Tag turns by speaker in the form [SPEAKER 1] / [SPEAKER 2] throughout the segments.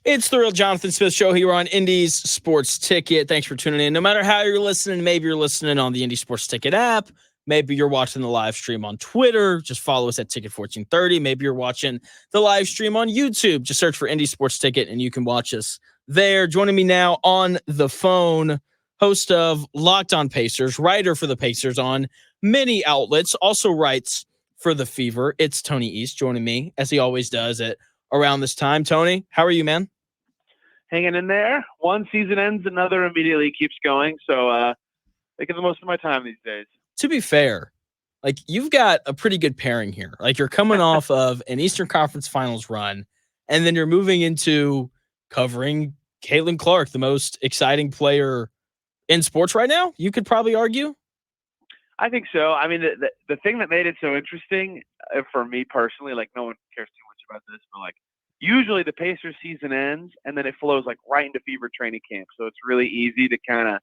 [SPEAKER 1] It's the Real Jonathan Smith Show here on Indy's Sports Ticket. Thanks for tuning in. No matter how you're listening, maybe you're listening on the Indy Sports Ticket app. Maybe you're watching the live stream on Twitter. Just follow us at Ticket 1430. Maybe you're watching the live stream on YouTube. Just search for Indy Sports Ticket and you can watch us there. Joining me now on the phone, host of Locked On Pacers, writer for the Pacers on many outlets, also writes for the Fever. It's Tony East joining me, as he always does at around this time. Tony, how are you, man?
[SPEAKER 2] Hanging in there. One season ends, another immediately keeps going. So making the most of my time these days.
[SPEAKER 1] To be fair, like you've got a pretty good pairing here. Like you're coming off of an Eastern Conference Finals run, and then you're moving into covering Caitlin Clark, the most exciting player in sports right now. You could probably argue.
[SPEAKER 2] I think so. I mean, the thing that made it so interesting for me personally, like no one cares too much about this, but like usually the Pacers season ends and then it flows like right into Fever training camp. So it's really easy to kind of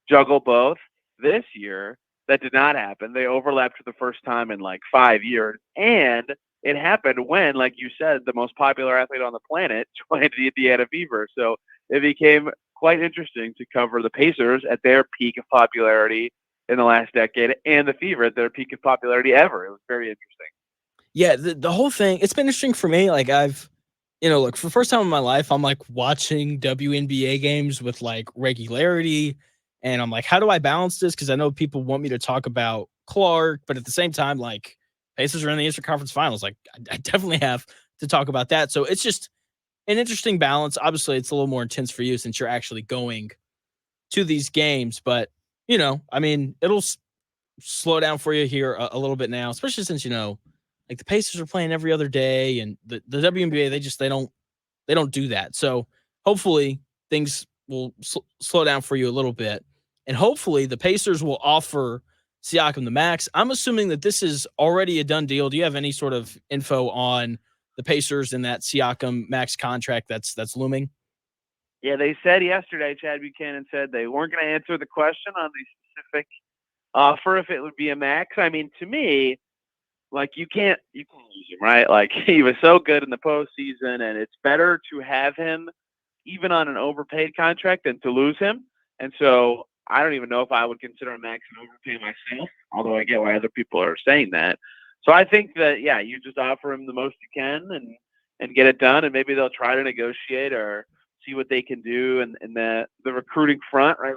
[SPEAKER 2] juggle both. This year, that did not happen. They overlapped for the first time in like 5 years. And it happened when, like you said, the most popular athlete on the planet joined the Indiana Fever. So it became quite interesting to cover the Pacers at their peak of popularity in the last decade and the Fever at their peak of popularity ever. It was very interesting.
[SPEAKER 1] Yeah, the whole thing, it's been interesting for me. Like look, for the first time in my life, I'm like watching WNBA games with like regularity. And I'm like, how do I balance this? Because I know people want me to talk about Clark, but at the same time, like Pacers are in the Eastern Conference Finals. Like I definitely have to talk about that. So it's just an interesting balance. Obviously, it's a little more intense for you since you're actually going to these games. But, I mean, it'll slow down for you here a little bit now, especially since, like the Pacers are playing every other day and the WNBA, they don't do that. So hopefully things will slow down for you a little bit. And hopefully the Pacers will offer Siakam the max. I'm assuming that this is already a done deal. Do you have any sort of info on the Pacers and that Siakam max contract that's looming?
[SPEAKER 2] Yeah, they said yesterday, Chad Buchanan said they weren't going to answer the question on the specific offer if it would be a max. I mean, to me, like you can't lose him, right? Like he was so good in the postseason, and it's better to have him even on an overpaid contract than to lose him. And so I don't even know if I would consider a max an overpay myself, although I get why other people are saying that. So I think that you just offer him the most you can and get it done, and maybe they'll try to negotiate or see what they can do in the recruiting front, right?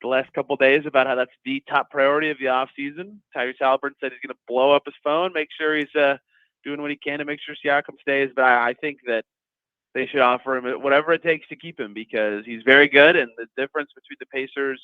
[SPEAKER 2] The last couple of days about how that's the top priority of the offseason. Tyrese Halliburton said he's going to blow up his phone, make sure he's doing what he can to make sure Siakam stays. But I think that they should offer him whatever it takes to keep him because he's very good. And the difference between the Pacers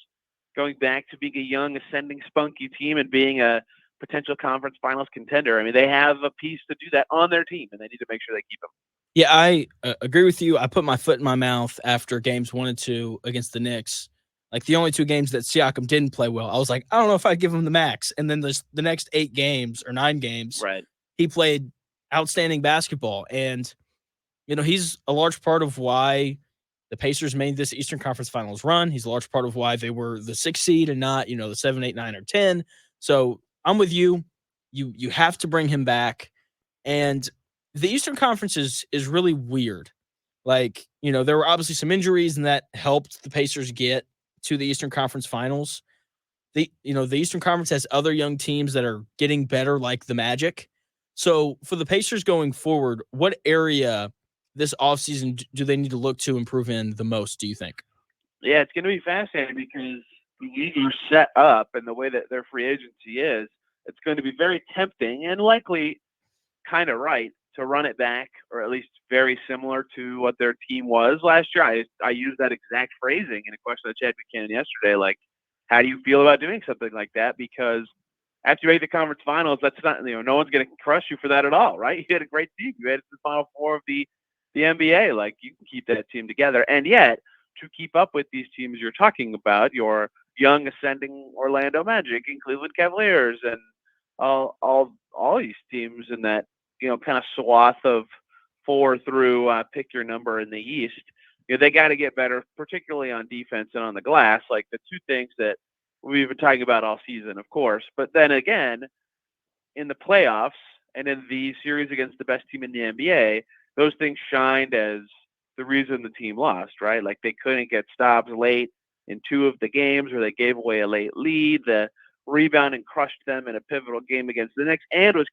[SPEAKER 2] going back to being a young, ascending, spunky team and being a potential conference finals contender, I mean, they have a piece to do that on their team, and they need to make sure they keep him.
[SPEAKER 1] Yeah, I agree with you. I put my foot in my mouth after games 1 and 2 against the Knicks. Like the only 2 games that Siakam didn't play well, I was like, I don't know if I'd give him the max. And then the next 8 games or 9 games,
[SPEAKER 2] right,
[SPEAKER 1] he played outstanding basketball. And, he's a large part of why the Pacers made this Eastern Conference Finals run. He's a large part of why they were the 6th seed and not, the 7, 8, 9, or 10. So I'm with you. You have to bring him back. And the Eastern Conference is really weird. Like, there were obviously some injuries and that helped the Pacers get to the Eastern Conference Finals. The Eastern Conference has other young teams that are getting better, like the Magic. So for the Pacers going forward, what area this offseason do they need to look to improve in the most, do you think?
[SPEAKER 2] Yeah, it's going to be fascinating because the league is set up and the way that their free agency is, it's going to be very tempting and likely kind of right to run it back, or at least very similar to what their team was last year. I used that exact phrasing in a question to Chad Buchanan yesterday. Like, how do you feel about doing something like that? Because after you make the conference finals, that's not, no one's going to crush you for that at all, right? You had a great team. You had the Final Four of the NBA. Like, you can keep that team together. And yet, to keep up with these teams you're talking about, your young ascending Orlando Magic and Cleveland Cavaliers and all these teams in that kind of swath of 4 through pick your number in the East. They got to get better, particularly on defense and on the glass, like the 2 things that we've been talking about all season, of course. But then again, in the playoffs and in the series against the best team in the NBA, those things shined as the reason the team lost, right? Like they couldn't get stops late in 2 of the games where they gave away a late lead. The rebounding crushed them in a pivotal game against the Knicks and was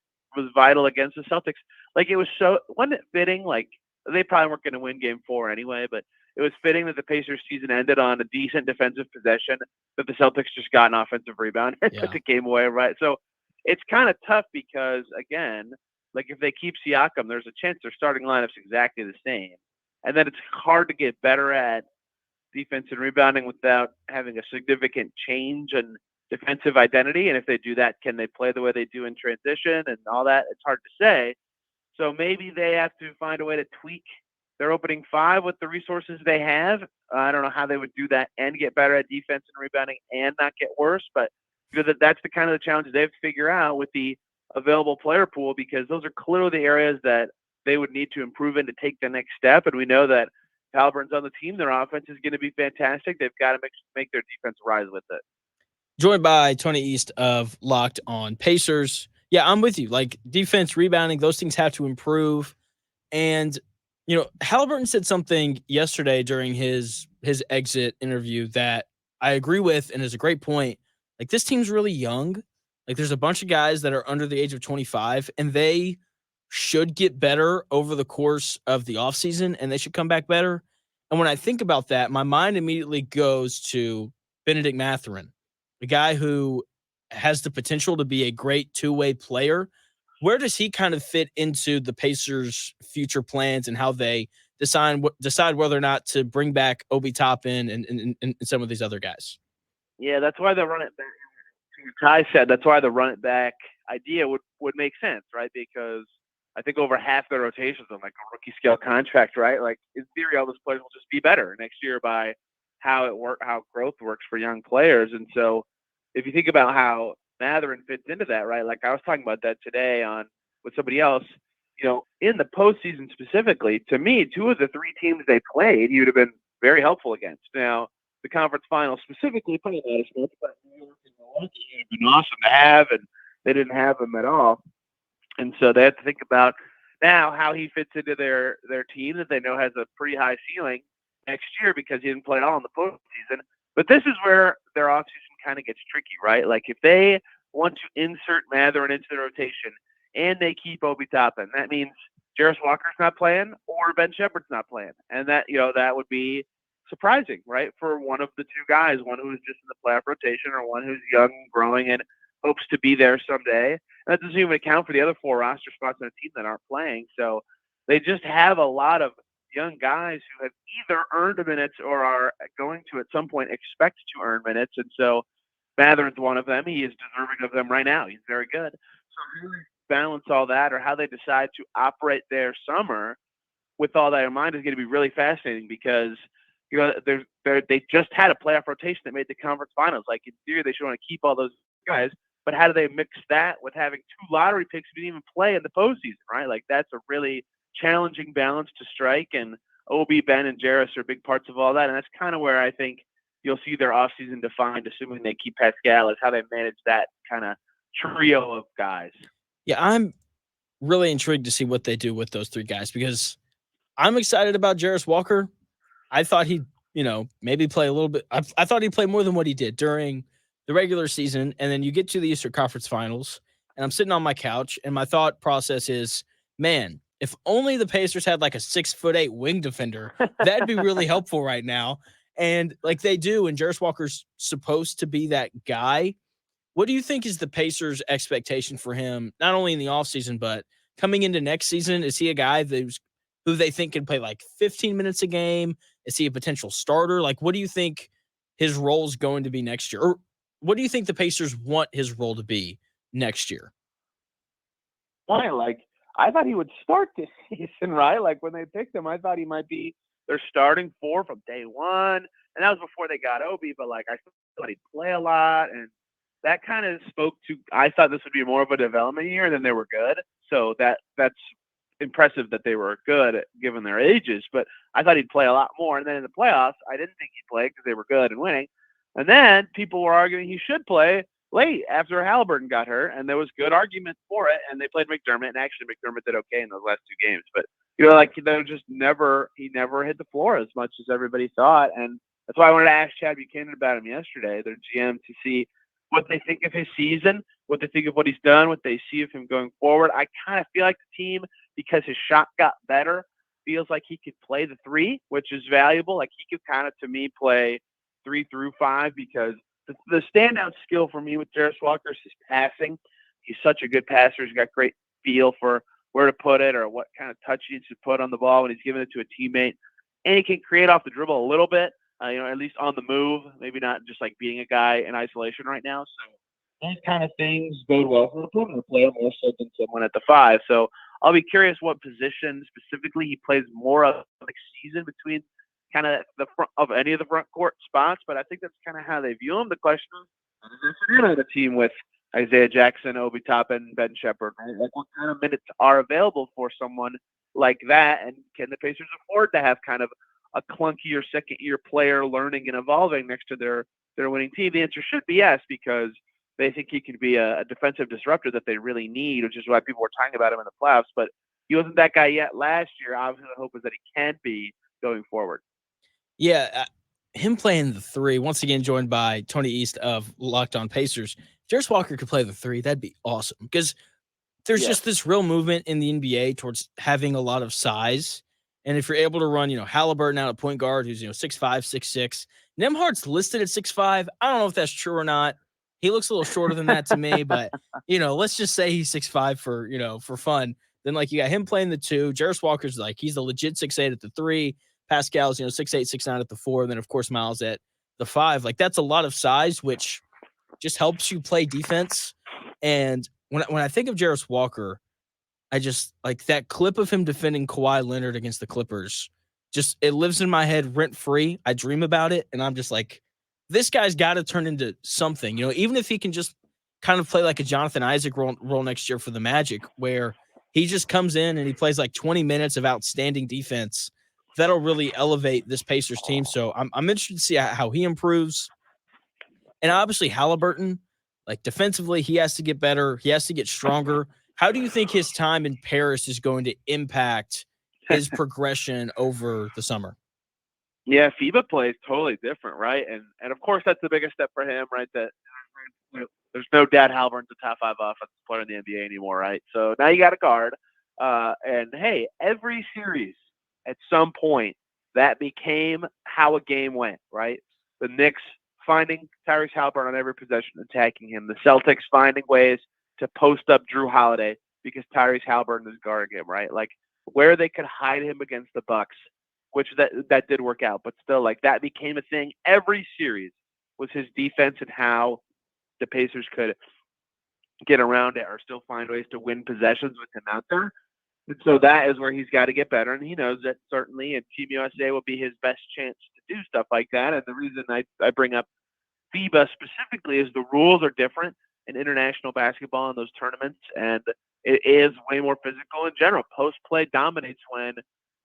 [SPEAKER 2] vital against the Celtics. Like it was wasn't it fitting? Like they probably weren't going to win game 4 anyway, but it was fitting that the Pacers season ended on a decent defensive possession that the Celtics just got an offensive rebound and put the game away, right? So it's kind of tough because again, like if they keep Siakam, there's a chance their starting lineup's exactly the same. And then it's hard to get better at defense and rebounding without having a significant change in defensive identity. And if they do that, can they play the way they do in transition and all that? It's hard to say. So maybe they have to find a way to tweak their opening 5 with the resources they have. I don't know how they would do that and get better at defense and rebounding and not get worse, but that's the kind of the challenges they have to figure out with the available player pool, because those are clearly the areas that they would need to improve in to take the next step. And we know that Halliburton's on the team. Their offense is going to be fantastic. They've got to make their defense rise with it.
[SPEAKER 1] Joined by Tony East of Locked On Pacers. Yeah, I'm with you. Like defense, rebounding, those things have to improve. And, Halliburton said something yesterday during his exit interview that I agree with and is a great point. Like this team's really young. Like there's a bunch of guys that are under the age of 25 and they should get better over the course of the offseason and they should come back better. And when I think about that, my mind immediately goes to Benedict Mathurin, a guy who has the potential to be a great two-way player. Where does he kind of fit into the Pacers' future plans and how they decide whether or not to bring back Obi Toppin and some of these other guys?
[SPEAKER 2] Yeah, that's why the run it back. Ty said that's why the run it back idea would make sense, right? Because I think over half their rotations on like a rookie scale contract, right? Like in theory, all those players will just be better next year by how growth works for young players. And so if you think about how Mathurin fits into that, right? Like I was talking about that today with somebody else, in the postseason specifically, to me, 2 of the 3 teams they played, he would have been very helpful against. Now, the conference finals specifically, probably not as much, but New York and Milwaukee would have been awesome to have, and they didn't have him at all. And so they have to think about now how he fits into their team that they know has a pretty high ceiling next year because he didn't play at all in the postseason. But this is where their offseason kind of gets tricky, right? Like if they want to insert Mathurin into the rotation and they keep Obi Toppin, that means Jarris Walker's not playing or Ben Shepherd's not playing. And that, that would be surprising, right? For one of the 2 guys, one who's just in the playoff rotation or one who's young, growing, and hopes to be there someday. And that doesn't even account for the other 4 roster spots on a team that aren't playing. So they just have a lot of young guys who have either earned minutes or are going to at some point expect to earn minutes. And so Mathurin's one of them. He is deserving of them right now. He's very good. So really balance all that, or how they decide to operate their summer with all that in mind, is going to be really fascinating because they just had a playoff rotation that made the conference finals. Like in theory, they should want to keep all those guys, but how do they mix that with having 2 lottery picks who didn't even play in the postseason, right? Like that's a really challenging balance to strike, and Obi, Ben, and Jarris are big parts of all that. And that's kind of where I think you'll see their offseason defined, assuming they keep Pascal, is how they manage that kind of trio of guys.
[SPEAKER 1] Yeah, I'm really intrigued to see what they do with those 3 guys because I'm excited about Jarris Walker. I thought he'd, maybe play a little bit. I thought he'd play more than what he did during the regular season. And then you get to the Eastern Conference Finals, and I'm sitting on my couch, and my thought process is, man, if only the Pacers had like a 6'8" wing defender, that'd be really helpful right now. And like they do, and Jarris Walker's supposed to be that guy. What do you think is the Pacers' expectation for him, not only in the offseason, but coming into next season? Is he a guy who they think can play like 15 minutes a game? Is he a potential starter? Like, what do you think his role is going to be next year? Or what do you think the Pacers want his role to be next year?
[SPEAKER 2] Why? Like, I thought he would start this season, right? Like, when they picked him, I thought he might be their starting 4 from day one. And that was before they got Obi, but, like, I thought he'd play a lot. And that kind of spoke to – I thought this would be more of a development year, and then they were good. So that's impressive that they were good given their ages. But I thought he'd play a lot more. And then in the playoffs, I didn't think he'd play because they were good and winning. And then people were arguing he should play late after Halliburton got hurt, and there was good argument for it. And they played McDermott, and actually McDermott did okay in those last 2 games. But like he never hit the floor as much as everybody thought, and that's why I wanted to ask Chad Buchanan about him yesterday, their GM, to see what they think of his season, what they think of what he's done, what they see of him going forward. I kind of feel like the team, because his shot got better, feels like he could play the three, which is valuable. Like he could kind of, to me, play 3 through 5, because the standout skill for me with Jarris Walker is his passing. He's such a good passer. He's got great feel for where to put it or what kind of touch he needs to put on the ball when he's giving it to a teammate. And he can create off the dribble a little bit, at least on the move, maybe not just like being a guy in isolation right now. So those kind of things bode well for a perimeter player more so than someone at the 5. So I'll be curious what position specifically he plays more of next season between kind of the front of any of the front court spots. But I think that's kind of how they view him. The question is, how does this fit in on a team with Isaiah Jackson, Obi Toppin, Ben Shepherd? Right? Like what kind of minutes are available for someone like that? And can the Pacers afford to have kind of a clunkier second-year player learning and evolving next to their winning team? The answer should be yes, because they think he can be a defensive disruptor that they really need, which is why people were talking about him in the playoffs. But he wasn't that guy yet last year. Obviously, the hope is that he can be going forward.
[SPEAKER 1] Yeah, him playing the 3, once again joined by Tony East of Locked On Pacers. Jarris Walker could play the 3. That'd be awesome because there's just this real movement in the NBA towards having a lot of size. And if you're able to run, Halliburton out at point guard, who's 6'5", 6'6". Nembhard's listed at 6'5". I don't know if that's true or not. He looks a little shorter than that to me, but let's just say he's 6'5" for fun. Then like you got him playing the 2. Jarris Walker's like he's the legit 6'8" at the 3. Pascal's 6'8", 6'9" at the 4, and then of course Miles at the 5. Like that's a lot of size, which just helps you play defense. And when I think of Jarris Walker, I just like that clip of him defending Kawhi Leonard against the Clippers. Just it lives in my head rent free. I dream about it, and I'm just like, this guy's got to turn into something. Even if he can just kind of play like a Jonathan Isaac role next year for the Magic, where he just comes in and he plays like 20 minutes of outstanding defense. That'll really elevate this Pacers team. So I'm interested to see how he improves. And obviously Halliburton, like defensively, he has to get better. He has to get stronger. How do you think his time in Paris is going to impact his progression over the summer?
[SPEAKER 2] Yeah, FIBA play is totally different, right? And of course that's the biggest step for him, right? That there's no doubt Halliburton's a top 5 offensive player in the NBA anymore, right? So now you got a guard. And hey, every series at some point that became how a game went, right? The Knicks finding Tyrese Halliburton on every possession, attacking him. The Celtics finding ways to post up Drew Holiday because Tyrese Halliburton is guarding him, right? Like where they could hide him against the Bucks, which that did work out, but still, like that became a thing. Every series was his defense and how the Pacers could get around it or still find ways to win possessions with him out there. And so that is where he's got to get better. And he knows that certainly, and Team USA will be his best chance to do stuff like that. And the reason I bring up FIBA specifically is the rules are different in international basketball in those tournaments. And it is way more physical in general. Post play dominates when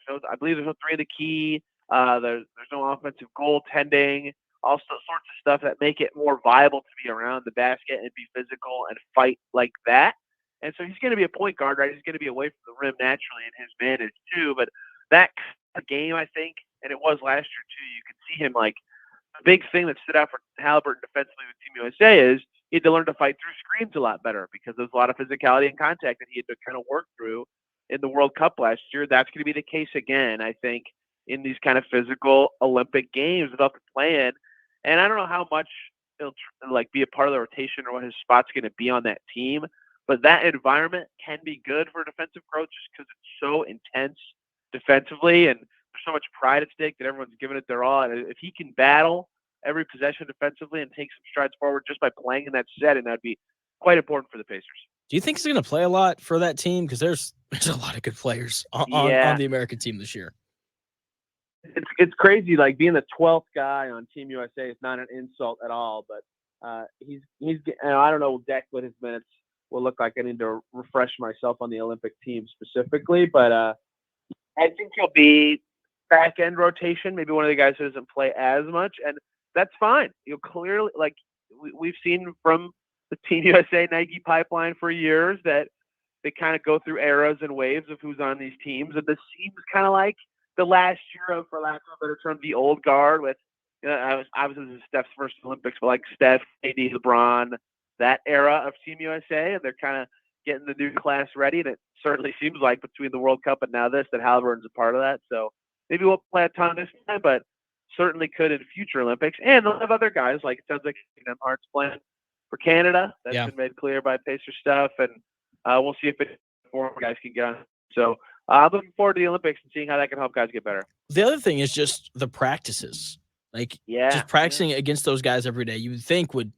[SPEAKER 2] I believe there's no 3 in the key. There's no offensive goaltending. All sorts of stuff that make it more viable to be around the basket and be physical and fight like that. And so he's going to be a point guard, right? He's going to be away from the rim naturally in his manage too. But that game, I think, and it was last year too, you could see him like the big thing that stood out for Halliburton defensively with Team USA is he had to learn to fight through screens a lot better because there's a lot of physicality and contact that he had to kind of work through in the World Cup last year. That's going to be the case again, I think, in these kind of physical Olympic games without the plan. And I don't know how much he'll like be a part of the rotation or what his spot's going to be on that team. But that environment can be good for defensive growth just because it's so intense defensively and there's so much pride at stake that everyone's giving it their all. And if he can battle every possession defensively and take some strides forward just by playing in that setting, that'd be quite important for the Pacers.
[SPEAKER 1] Do you think he's going to play a lot for that team? Because there's a lot of good players on the American team this year.
[SPEAKER 2] It's crazy. Like being the 12th guy on Team USA is not an insult at all. But he's I don't know what his minutes will look like. I need to refresh myself on the Olympic team specifically, but I think he'll be back end rotation. Maybe one of the guys who doesn't play as much, and that's fine. You'll clearly we've seen from the Team USA Nike pipeline for years that they kind of go through eras and waves of who's on these teams, and this seems kind of like the last year of, for lack of a better term, the old guard with. Obviously this is Steph's first Olympics, but like Steph, AD, LeBron, that era of Team USA, and they're kind of getting the new class ready. And it certainly seems like between the World Cup and now this, that Halliburton's a part of that. So maybe we'll play a ton this time, but certainly could in future Olympics. And they'll have other guys, like it sounds like Hart's playing for Canada. That's been made clear by Pacer stuff, and we'll see if four guys can get on. So I'm looking forward to the Olympics and seeing how that can help guys get better.
[SPEAKER 1] The other thing is just the practices. Like, just practicing against those guys every day, you would think would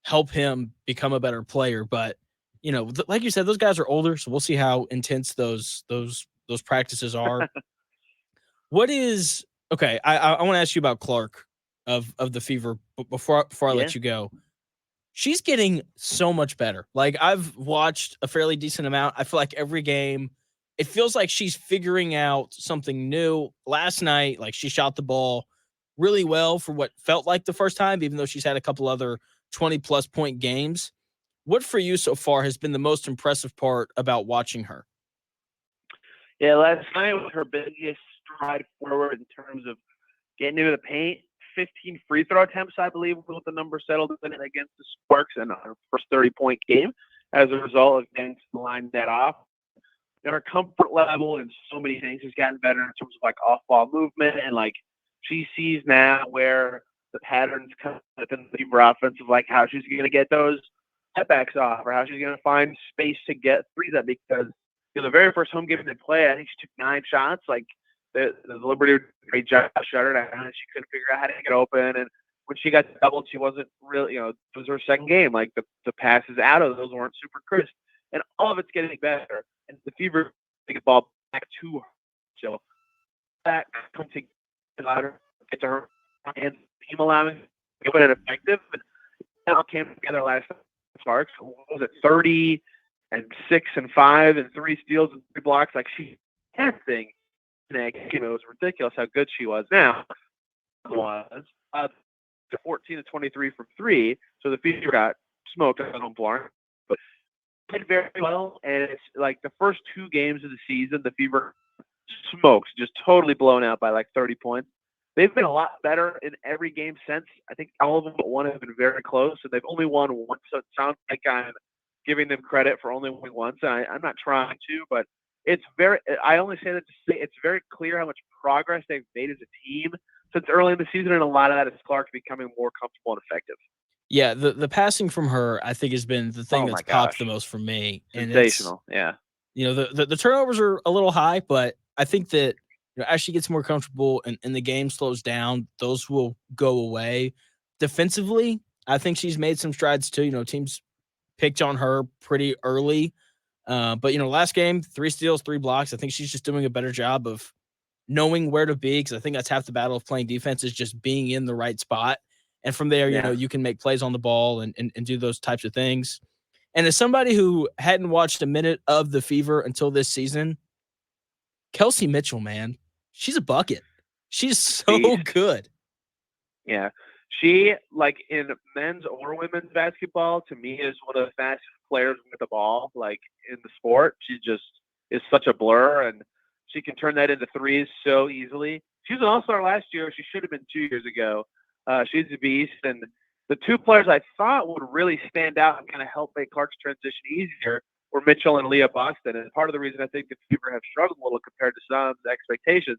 [SPEAKER 1] help him become a better player. But, you know, like you said, those guys are older, so we'll see how intense those practices are. What is okay? I want to ask you about Clark of the Fever, but before I let you go. She's getting so much better. Like, I've watched a fairly decent amount. I feel like every game, it feels like she's figuring out something new. Last night, like, she shot the ball really well for what felt like the first time, even though she's had a couple other 20-plus point games. What for you so far has been the most impressive part about watching her?
[SPEAKER 2] Yeah, last night was her biggest stride forward in terms of getting into the paint. 15 free throw attempts, I believe, was the number settled in against the Sparks in our first 30-point game as a result of getting the line net off. And her comfort level and so many things has gotten better in terms of like off-ball movement, and like she sees now where the patterns come within the Fever offense of like how she's going to get those setbacks off or how she's going to find space to get threes up, because the very first home game they play, I think she took 9 shots. Like the Liberty did a great job shutting her down, and she couldn't figure out how to get open. And when she got doubled, she wasn't really, it was her second game. Like the passes out of those weren't super crisp, and all of it's getting better. And the Fever take the ball back to her, so that comes to get to her and team allowing to get it effective. And that all came together last night. Sparks, was it 30 and 6 and 5 and 3 steals and 3 blocks? Like she had thing. It was ridiculous how good she was. Now was 14 to 23 from 3, so the Fever got smoked on home floor, but played very well. And it's like the first 2 games of the season, the Fever smokes, just totally blown out by like 30 points. They've been a lot better in every game since. I think all of them but one have been very close, and they've only won once. So it sounds like I'm giving them credit for only winning once. And I'm not trying to, but it's very. I only say that to say it's very clear how much progress they've made as a team since early in the season, and a lot of that is Clark becoming more comfortable and effective.
[SPEAKER 1] Yeah, the passing from her, I think, has been the thing that's popped the most for me.
[SPEAKER 2] Sensational,
[SPEAKER 1] and the turnovers are a little high, but I think that as she gets more comfortable and the game slows down, those will go away. Defensively, I think she's made some strides too. Teams picked on her pretty early. But last game, 3 steals, 3 blocks. I think she's just doing a better job of knowing where to be, because I think that's half the battle of playing defense is just being in the right spot. And from there, you can make plays on the ball and do those types of things. And as somebody who hadn't watched a minute of the Fever until this season, Kelsey Mitchell, man, she's a bucket. She's so good.
[SPEAKER 2] Yeah. She, like in men's or women's basketball, to me is one of the fastest players with the ball, like in the sport. She just is such a blur, and she can turn that into threes so easily. She was an all-star last year. She should have been 2 years ago. She's a beast. And the 2 players I thought would really stand out and kind of help make Clark's transition easier were Mitchell and Leah Boston. And part of the reason I think the Fever have struggled a little compared to some expectations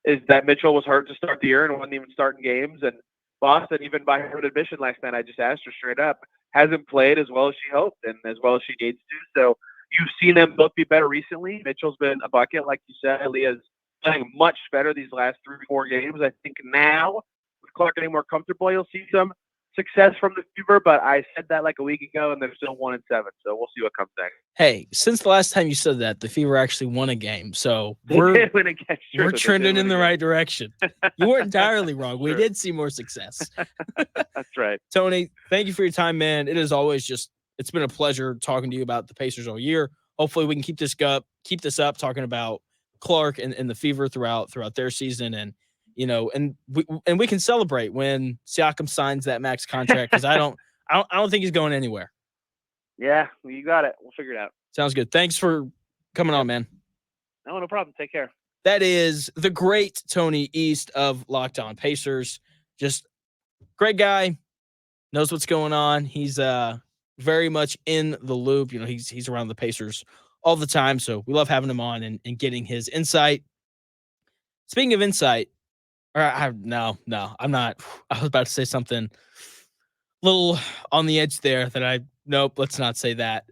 [SPEAKER 2] is that Mitchell was hurt to start the year and wasn't even starting games. And Boston, even by her admission last night, I just asked her straight up, hasn't played as well as she hoped and as well as she needs to. So you've seen them both be better recently. Mitchell's been a bucket, like you said. Leah's playing much better these last 3-4 games. I think now, with Clark getting more comfortable, you'll see some success from the Fever, but I said that like a week ago, and they're still 1-7, so we'll see what comes next.
[SPEAKER 1] Hey, since the last time you said that, the Fever actually won a game, so we're trending in the right direction. You weren't entirely wrong. We did see more success.
[SPEAKER 2] That's right.
[SPEAKER 1] Tony, thank you for your time, man. It is always it's been a pleasure talking to you about the Pacers all year. Hopefully we can keep this up, talking about Clark and the Fever throughout their season, and we can celebrate when Siakam signs that max contract, because I don't think he's going anywhere.
[SPEAKER 2] Yeah, you got it. We'll figure it out.
[SPEAKER 1] Sounds good. Thanks for coming
[SPEAKER 2] Yep.
[SPEAKER 1] on, man.
[SPEAKER 2] No problem. Take care.
[SPEAKER 1] That is the great Tony East of Locked On Pacers. Just great guy, knows what's going on. He's very much in the loop. You know, he's around the Pacers all the time. So we love having him on and getting his insight. Speaking of insight, no, I'm not. I was about to say something a little on the edge there that nope, let's not say that.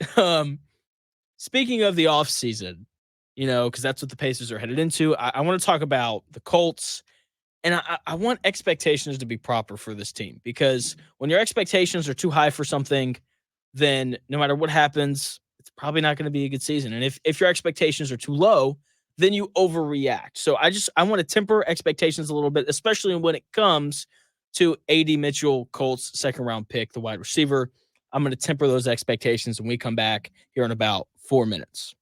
[SPEAKER 1] Speaking of the offseason, because that's what the Pacers are headed into, I want to talk about the Colts. And I want expectations to be proper for this team, because when your expectations are too high for something, then no matter what happens, it's probably not going to be a good season. And if your expectations are too low, then you overreact. So I want to temper expectations a little bit, especially when it comes to AD Mitchell, Colts second round pick, the wide receiver. I'm going to temper those expectations when we come back here in about 4 minutes.